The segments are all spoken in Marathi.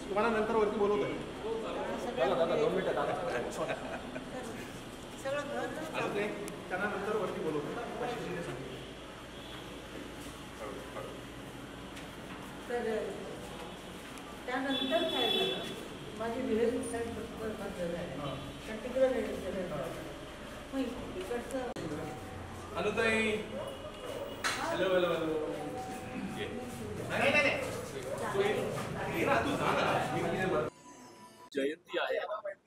तुम्हाला नंतर वरती बोलवतोय. त्यांना नंतर वरती बोलवतो. आशिषजीने सांगितलं. तर त्यानंतर काय झालं, माझी डिलेव्हरी साईड बंद झाली, पण तिकडं मग इकडचं अनुताई, हॅलो हॅलो हॅलो. जयंती आहे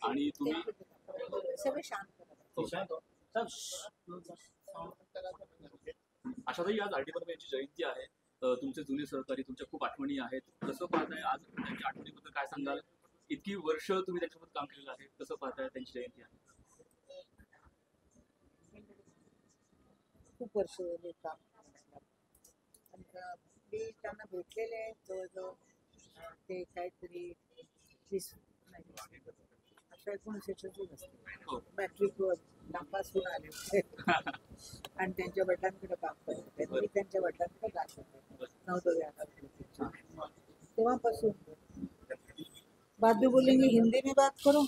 आणि तुम्ही सगळे शांत. आशाताई, आज आर डी बर्मन यांची जयंती आहे. तुमचे जुने सहकारी, तुमच्या खूप आठवणी आहेत. कसं पाहताय आज त्यांच्या आठवणीबद्दल, काय सांगाल? इतकी वर्ष तुम्ही त्यांच्यासोबत काम केलेलं आहे, कसं पाहताय त्यांची जयंती आहे? खूप वर्ष झाली काम. मी त्यांना भेटलेले आहे जवळजवळ ते काहीतरी 19 असते. मॅट्रिकवर नापासून आले होते आणि त्यांच्या वडिलांकडे काम करत होते. मी त्यांच्या वडिलांकडे जात होते नवदोऱ्या. तेव्हापासून बात भी बोलेंगे, हिंदी में बात करो.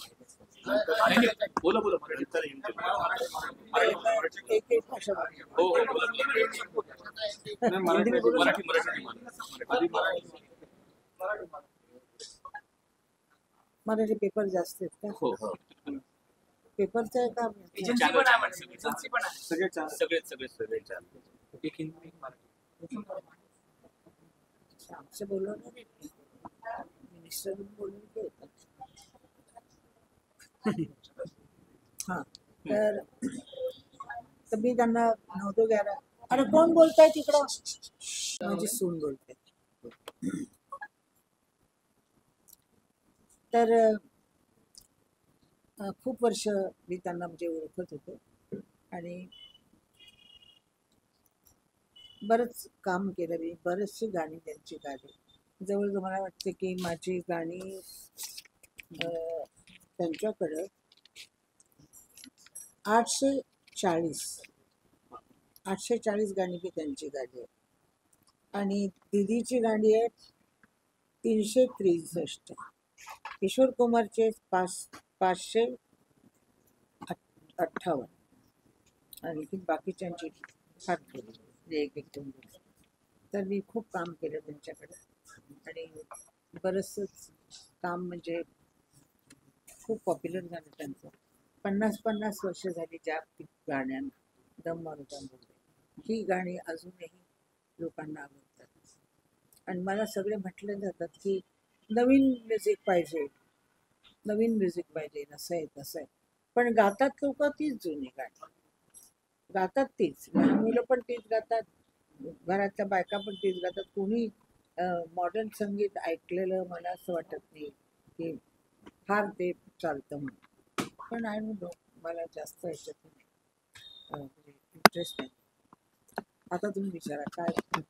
बोला बोला. एक एक भाषा मराठी पेपर जास्त आहेत का? हो हो. पेपरचं आहे का? आमचं बोलवलं नाही, मिनिस्टर बोलून ते होतं. हा, तर मी त्यांना नव्हतो घ्यायला. अरे कोण बोलताय तिकडं? माझी सून बोलते. तर खूप वर्ष मी त्यांना म्हणजे ओळखत होते आणि बरंच काम केलं. मी बरेचशी गाणी त्यांची गाणी, जवळजवळ मला वाटते की माझी गाणी त्यांच्याकडं 840 गाणी मी त्यांची गाणी आहे आणि दिदीची गाणी आहेत 363, किशोर कुमारचे 558 आणि बाकीच्यांची फार थोडी, एक एक दोन. तर मी खूप काम केलं त्यांच्याकडे आणि बरंचसं काम म्हणजे खूप पॉप्युलर झालं त्यांचं. 50 वर्ष झाली ज्या गाण्यांना दम मारुता ही गाणी अजूनही लोकांना आवडतात. आणि मला सगळे म्हटले जातात की नवीन म्युझिक पाहिजे, नवीन म्युझिक पाहिजे, असं आहे तसं आहे. पण गातात लोक तीच जुनी गाणी गातात, तीच मुलं पण तीच गातात, घरातल्या बायका पण तीच गातात. कोणी मॉडर्न संगीत ऐकलेलं मला असं वाटत नाही की फार ते चालतं म्हणून. पण आय नो, मला जास्त ह्याच्यात इंटरेस्ट नाही. आता तुम्ही विचारा काय.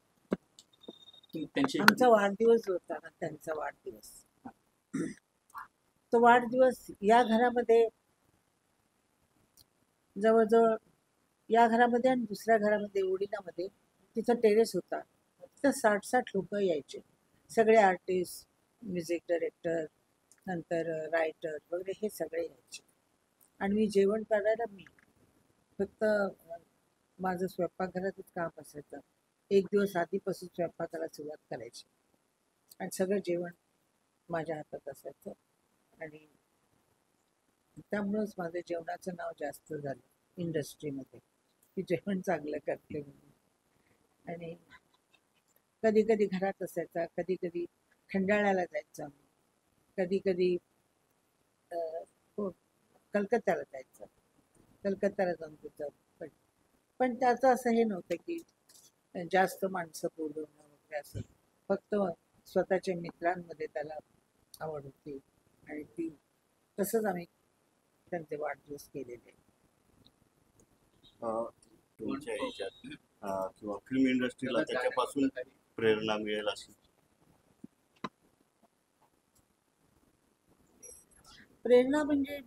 आमचा वाढदिवस होता ना, त्यांचा वाढदिवस. तो वाढदिवस या घरामध्ये, जवळजवळ या घरामध्ये आणि दुसऱ्या घरामध्ये ओडिनामध्ये तिथं टेरेस होता. तिथं 60 लोक यायचे, सगळे आर्टिस्ट, म्युझिक डायरेक्टर, नंतर रायटर वगैरे हे सगळे यायचे. आणि मी जेवण करायला, मी फक्त माझं स्वयंपाकघरातच काम असायचं. एक दिवस आधीपासून स्वयंपाकाला सुरुवात करायची आणि सगळं जेवण माझ्या हातात असायचं. आणि त्यामुळंच माझं जेवणाचं नाव जास्त झालं इंडस्ट्रीमध्ये, की जेवण चांगलं करते म्हणून. आणि कधी कधी घरात असायचा, कधी कधी खंडाळ्याला जायचं, कधी कधी कलकत्त्याला जायचं, कलकत्त्याला जाऊन तिथं. पण त्याचं असं हे नव्हतं की जास्त माणसं बोलवणं वगैरे असं. फक्त स्वतःच्या मित्रांमध्ये त्याला आवड होती आणि ती तसंच आम्ही त्यांचे वाढदिवस केलेले. तुमच्या ह्याच्यात किंवा फिल्म इंडस्ट्रीला त्याच्यापासून प्रेरणा मिळेल अशी? प्रेरणा म्हणजे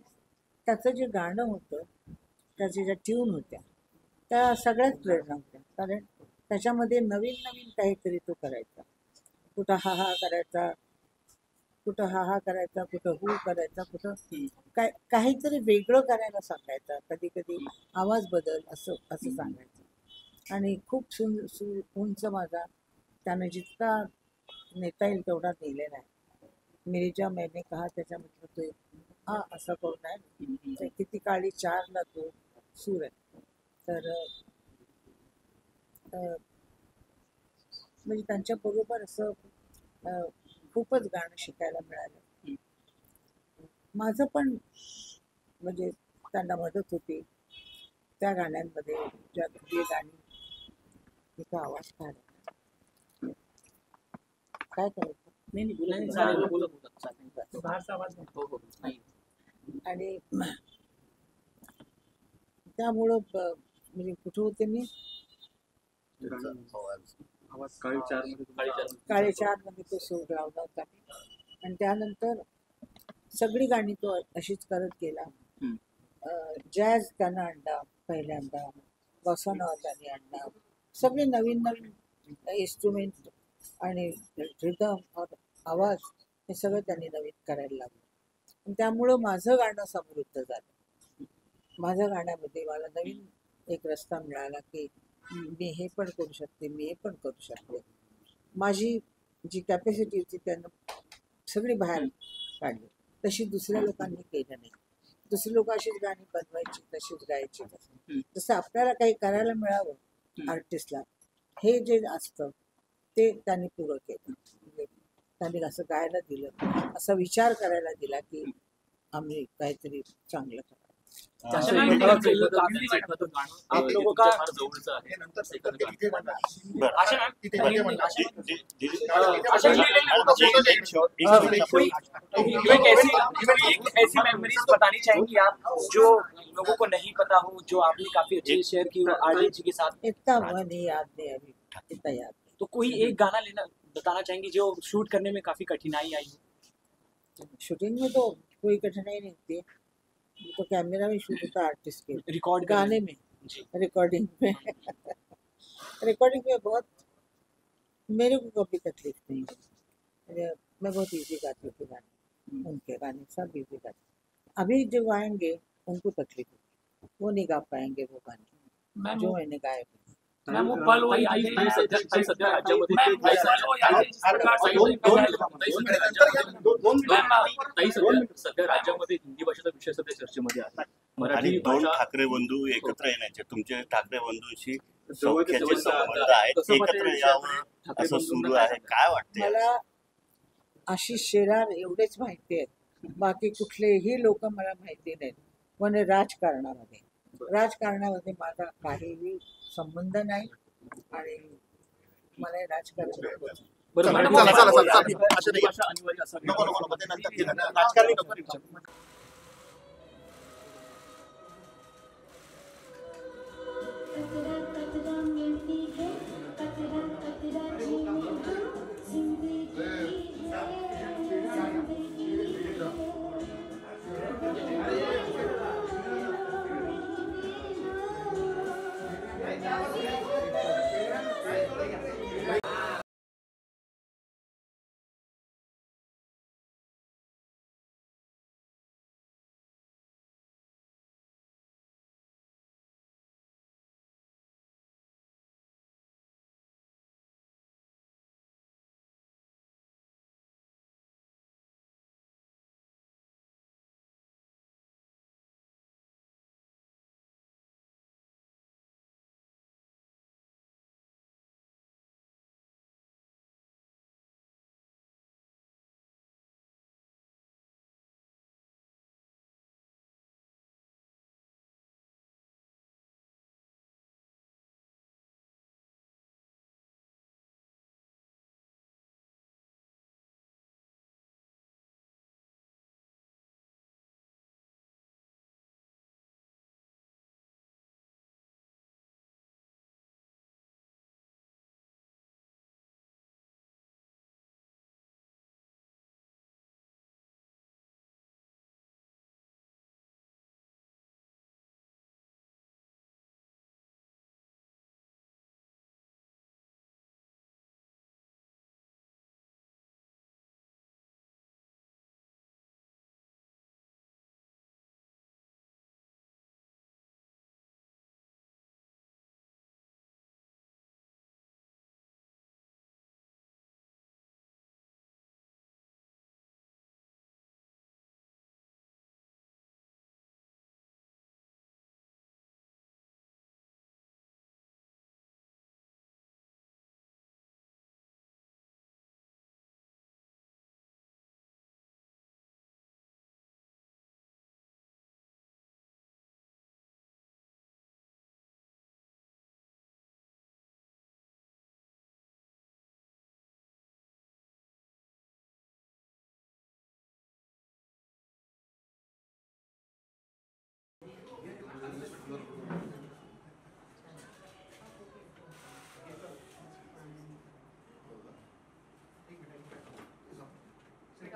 त्याचं जे गाणं होतं, त्याच्या ज्या ट्यून होत्या, त्या सगळ्याच प्रेरणा होत्या. कारण त्याच्यामध्ये नवीन नवीन काहीतरी तो करायचा. कुठं हा हा करायचा, कुठं हा हा करायचा, कुठं हू करायचा, कुठं काय काहीतरी वेगळं करायला सांगायचं, कधी कधी आवाज बदल असं असं सांगायचं. आणि खूप उंच माझा त्याने जितका नेता येईल तेवढा नेलेला आहे. मिर्जा मैंने कहा त्याच्यामधलं तो हा असा करून आहे. तर किती काळी चारला तो सूर आहे. तर म्हणजे त्यांच्याबरोबर असं खूपच गाणं शिकायला मिळालं. माझं पण म्हणजे त्यांना मदत होती त्या गाण्यांमध्ये, ज्या जी गाणी तिचा आवाज काढायचा. काय करायचं बाहेरचा आवाज नाही. आणि त्यामुळं म्हणजे कुठं होते मी, आवाज काळी चार मध्ये काळे चार मध्ये तो सूर लावला होता मी. आणि त्यानंतर सगळी गाणी तो अशीच करत गेला. जॅझ त्यानं आणला पहिल्यांदा, बॉसानोवा त्याने आणला, सगळे नवीन नवीन इन्स्ट्रुमेंट आणि रिदम आवाज हे सगळं त्यांनी नवीन करायला लागलं. आणि त्यामुळं माझं गाणं समृद्ध झालं. माझ्या गाण्यामध्ये मला नवीन एक रस्ता मिळाला की मी हे पण करू शकते, मी हे पण करू शकते. माझी जी कॅपॅसिटी होती त्यानं सगळी बाहेर काढली. तशी दुसऱ्या लोकांनी केलं नाही. दुसरी लोक अशीच गाणी बनवायची, तशीच गायची. जसं आपल्याला काही करायला मिळावं आर्टिस्टला, हे जे असतं ते त्यांनी पुरं केलं. म्हणजे त्यांनी असं गायला दिलं, असा विचार करायला दिला की आम्ही काहीतरी चांगलं करावं. आप लोगों का फार जवळचं आहे. ऐसी मेमोरीज बतानी चाहेंगी आप जो लोगों को नहीं पता हो, जो आपने काफी अच्छे शेयर की हो आरडी जी के साथ? इतना नहीं याद नहीं अभी, इतना याद नहीं. तो कोई एक गाना लेना बताना चाहेंगी जो शूट करने में काफी कठिनाई आई हो? शूटिंग में तो कोई कठिनाई नहीं होती है, तो कैमरा में शूट होता है आर्टिस्ट के. रिकॉर्ड गाने में, रिकॉर्डिंग में रिकॉर्डिंग में बहुत मेरे को कभी तकलीफ नहीं है. मैं बहुत इजी गाती हूँ गाने, उनके गाने सब इजी गाती. अभी जो गाएंगे उनको तकलीफ होगी, वो नहीं गा पाएंगे वो गाने जो मैंने गाए. सध्या राज्यामध्ये हिंदी भाषेचा विषय सध्या चर्चेमध्ये आहे. आणि मराठी दोन भाषा ठाकरे बंधू एकत्र येण्याचे, तुमचे ठाकरे बंधूंशी सौख्याचे संबंध आहेत, एकत्र यावं असं सुरू आहे. काय वाटतंय? मला आशिष शेलार एवढेच माहिती आहेत, बाकी कुठलेही लोक मला माहिती नाहीत. पण राजकारणामध्ये माझा काहीही संबंध नाही आणि मला राजकारण बरं मॅडम, भाषा अनिवार्य असावी. राजकारणी नको.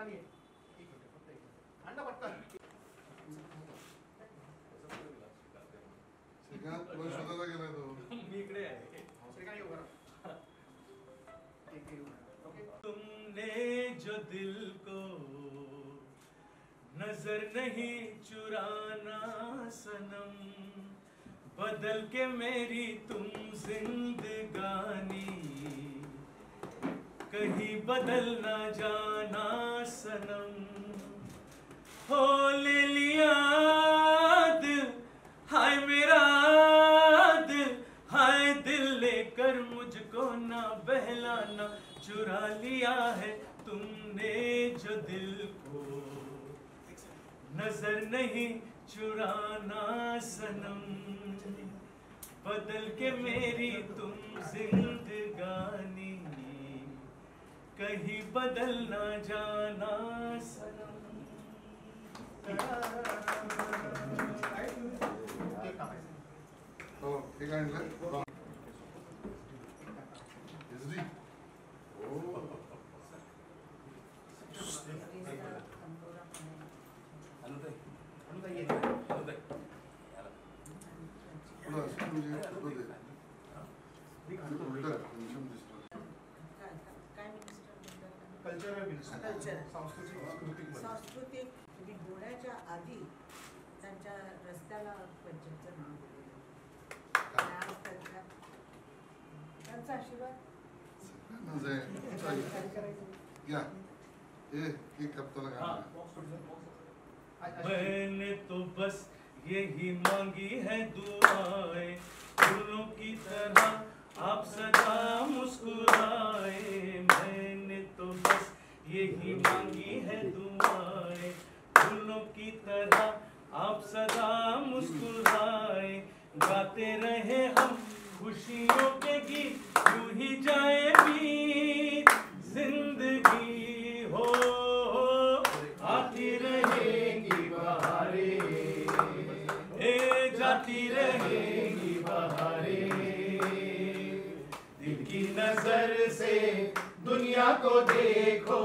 ठिकाणी आहे. एक मिनिट, फक्त एक मिनिट. अण्णा पटकन. मी इकडे आहे. श्रीकांत उभा राहा. ओके. तुमने जो दिल को नजर नहीं चुराना सनम, बदल के मेरी तुम जिंदगानी कहीं बदल ना जाना सनम। हो ले लिया दिल, हाय मेरा दिल, हाय दिल लेकर मुझको ना बहलाना, चुरा लिया है तुमने जो दिल को नजर नहीं चुराना सनम, बदल के मेरी तुम जिंदगानी कहीं बदल ना जाना सनम। हो ठीक आहे ना. इझली हो अनुताई ये. तुला असं म्हणजे होतं ते. ते उलटं टेन्शन दिसतं. काय मिनिस्टर म्हणतात? Cultural minister. कल्चरल. सांस्कृतिक मंत्री. सांस्कृतिक म्हणजे होण्याच्या आधी त्यांच्या रस्त्याला पंचायतचं नाव दिलेलं. आणि आज त्यांचा आशीर्वाद म्हणजे या हे कप्ताला काय मैंने तो बस यही मांगी है दुआएं, फूलों की तरह आप सदा मुस्कुराए। मैंने तो बस यही मांगी है दुआएं, फूलों की तरह आप सदा मुस्कुराए। गाते रहे हम खुशियों के गीत, यूं ही जाए बीत जिंदगी हो, आती रहेगी बहारें, जाती रहेगी बहारें। दिल की नजर से दुनिया को देखो,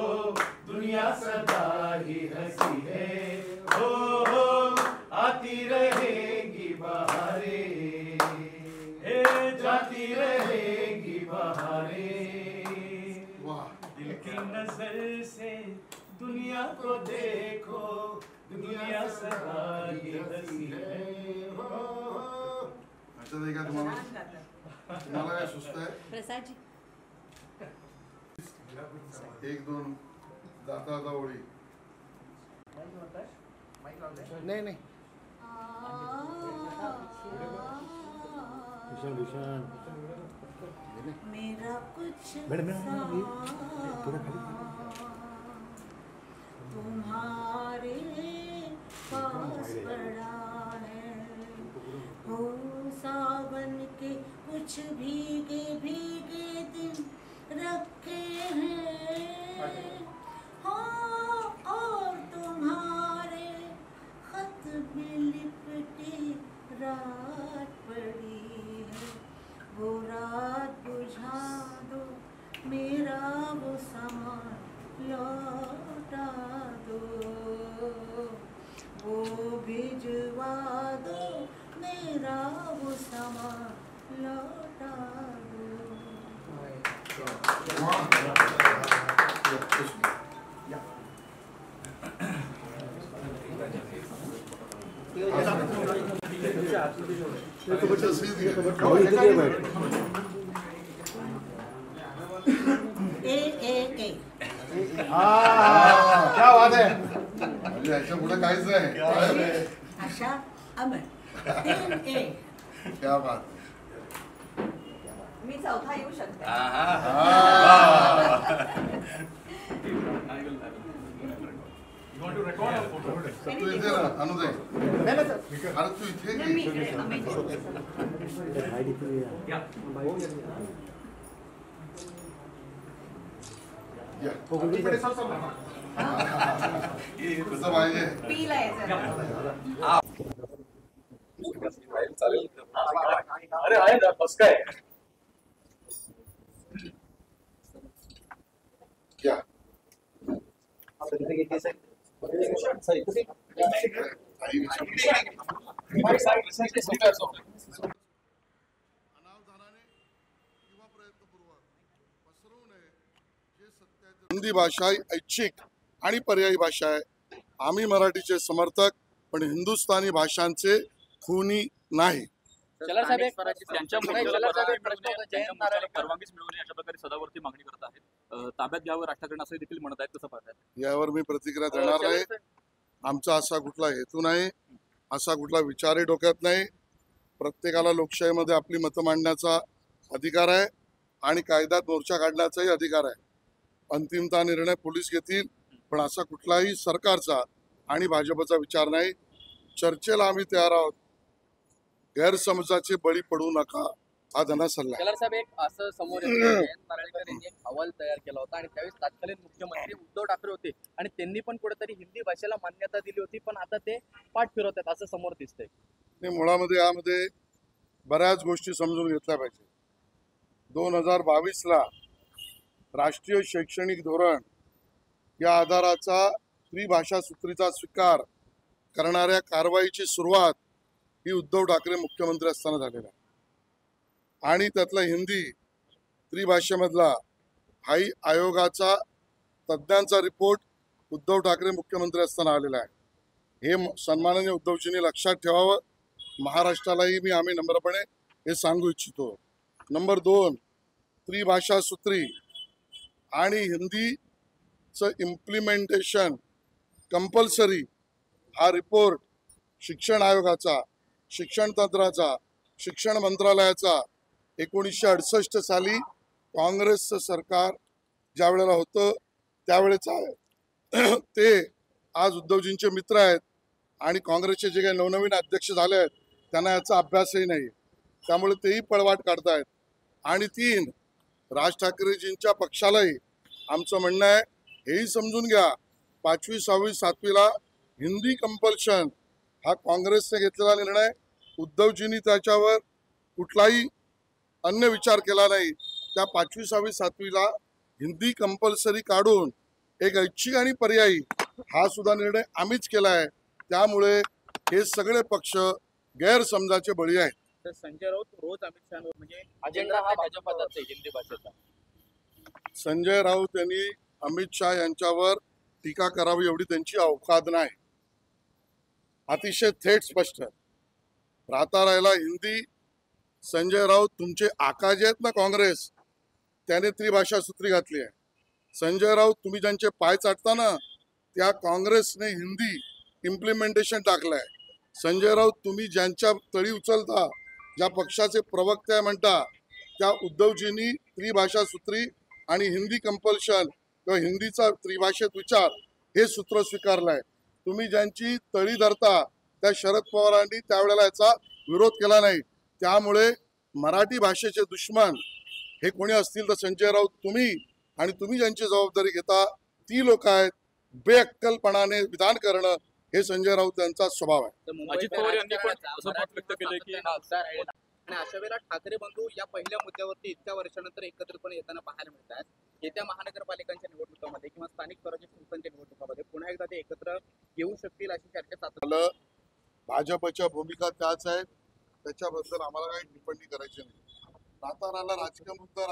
दुनिया सदा ही हंसी है, हो आती रहेगी बहारें, जाती रहेगी बहारें। दिल की नजर से दुनिया को देखो, दुनिया सदा ही हंसी है। अच्छा नाही का तुम्हाला छान गातात. तुम्हाला काय सुस्त आहे? प्रसादजी एक दोन जाता जाता ओळी. नाही नाही. मेरा कुछ तुम्हारे पास पड़ा है, हो सावन के कुछ भीगे भीगे दिन रखे हैं, हो और तुम्हारे खत में लिपटी रात पड़ी है, वो रात बुझा दो, मेरा वो समा लौटा दो, वो भिजवा दो, मेरा वो समा लौटा दो। ए क्या बात है. म्हणजे याच्या पुढे काहीच नाही. आशा अमर 3A. क्या बात. मी चौथा येऊ शकते. You want to record a photo? तू इथे ना अनुदय. नाही नाही सर. अरे तू इथे नाही, मी ये. इकडे आम्ही या. इकडे सर सर. कसं पाहिजे. पीला यायचं. अरे आहे ना बस काय या. अनावधानाने किंवा प्रयत्नपूर्वक पसरवू नये जे सत्याचे हिंदी भाषा ही ऐच्छिक आणि पर्यायी भाषा आहे. आम्ही मराठीचे समर्थक पण हिंदुस्थानी भाषांचे खुनी नाही. त्यांच्या मुद्द्याला परवानगीच मिळू नये अशा प्रकारे सदावरती मागणी करत आहेत. ताब्यात घ्यावं राष्ट्रकरण असं देखील म्हणत आहेत. कसं पाहताय? यावर मी प्रतिक्रिया देणार नाही. आमचा असा कुठला हेतू नाही, असा कुठला विचारही डोक्यात नाही. प्रत्येकाला लोकशाहीमध्ये आपली मतं मांडण्याचा अधिकार आहे आणि कायद्यात मोर्चा काढण्याचाही अधिकार आहे. अंतिमता निर्णय पोलीस घेतील, पण असा कुठलाही सरकारचा आणि भाजपचा विचार नाही. चर्चेला आम्ही तयार आहोत. गैरसमजाचे बळी पडू नका हा धना सल्ला. कलर साहेब, एक असं समोर येतं की जयंत नारळीकर यांनी एक अहवाल तयार केला होता आणि त्यावेळेस तत्कालीन मुख्यमंत्री उद्धव ठाकरे होते आणि त्यांनी पण कुठेतरी हिंदी भाषेला मान्यता दिली होती, पण आता ते पाठ फिरवतात असं समोर दिसतंय. आणि मुळामध्ये यामध्ये बऱ्याच गोष्टी समजून घेतल्या पाहिजे. 2022ला राष्ट्रीय शैक्षणिक धोरण या आधाराचा त्रिभाषा सूत्रीचा स्वीकार करणाऱ्या कारवाईची सुरुवात ही उद्धव ठाकरे मुख्यमंत्री असताना झालेला आहे. आणि त्यातला हिंदी त्रिभाषेमधला हाही आयोगाचा तज्ज्ञांचा रिपोर्ट उद्धव ठाकरे मुख्यमंत्री असताना आलेला आहे. हे सन्माननीय उद्धवजींनी लक्षात ठेवावं. महाराष्ट्रालाही आम्ही नम्रपणे हे सांगू इच्छितो. नंबर 2, त्रिभाषा सूत्री आणि हिंदीचं इम्प्लिमेंटेशन कंपल्सरी हा रिपोर्ट शिक्षण आयोगाचा, शिक्षण तंत्राचा, शिक्षण मंत्रालयाचा 1968 साली काँग्रेसचं सरकार ज्या वेळेला होतं त्यावेळेचा आहे. ते आज उद्धवजींचे मित्र आहेत आणि काँग्रेसचे जे काही नवनवीन अध्यक्ष झाले आहेत त्यांना याचा अभ्यासही नाही. त्यामुळे तेही पळवाट काढतायत. आणि 3, राज ठाकरेजींच्या पक्षालाही आमचं म्हणणं आहे हेही समजून घ्या, 5वी, 6वी, 7वीला हिंदी कंपल्शन हा काँग्रेसने घेतलेला निर्णय. उद्धवजींनी त्याच्यावर कुठलाही अन्य विचार केला नाही. त्या 5वी, 6वी, 7वीला हिंदी कंपल्सरी काढून एक ऐच्छिक आणि पर्यायी हा सुद्धा निर्णय आम्हीच केला आहे. त्यामुळे हे सगळे पक्ष गैरसमजाचे बळी आहेत. तर संजय राऊत रोज अमित शहावर म्हणजे अजेंडा हा भाजपाचाच आहे हिंदी भाषेचा. संजय राऊत यांनी अमित शहा यांच्यावर टीका करावी एवढी त्यांची अवकाद नाही. अतिशय थेट स्पष्ट राहता राहिला हिंदी. संजय राऊत तुमचे आका जे आहेत ना काँग्रेस, त्याने त्रिभाषा सूत्री घातली आहे. संजय राऊत तुम्ही ज्यांचे पाय चाटता ना त्या काँग्रेसने हिंदी इम्प्लिमेंटेशन टाकलंय. संजय राऊत तुम्ही ज्यांच्या तळी उचलता, ज्या पक्षाचे प्रवक्ते म्हणता, त्या उद्धवजींनी त्रिभाषा सूत्री आणि हिंदी कंपल्शन किंवा हिंदीचा त्रिभाषेत विचार हे सूत्र स्वीकारलंय. तुम्ही ज्यांची तळी धरता त्या शरद पवारांनी त्यावेळेला याचा विरोध केला नाही. त्यामुळे मराठी भाषेचे दुश्मन हे कोणी असतील तर संजय राऊत तुम्ही, आणि तुम्ही ज्यांची जबाबदारी घेता ती लोक आहेत. बेअक्कलपणाने विधान करणं हे संजय राऊत यांचा स्वभाव आहे. अजित पवार यांनी पण असं मत व्यक्त केलं की आणि अशा वेळेला ठाकरे बंधू या पहिल्या मुद्द्यावरती इतक्या वर्षानंतर एकत्रितपणे येताना पाहायला मिळतात. येत्या महानगरपालिकांच्या निवडणुकांमध्ये किंवा स्थानिक स्वराज्य संस्थांच्या निवडणुकांमध्ये पुन्हा एकदा ते एकत्र येऊ शकतील अशी चर्चा चालू. भाजपच्या भूमिका त्याच आहेत, त्याच्याबद्दल आम्हाला काही टिप्पणी करायची नाही. राहता राहिला राजकीय मुद्दा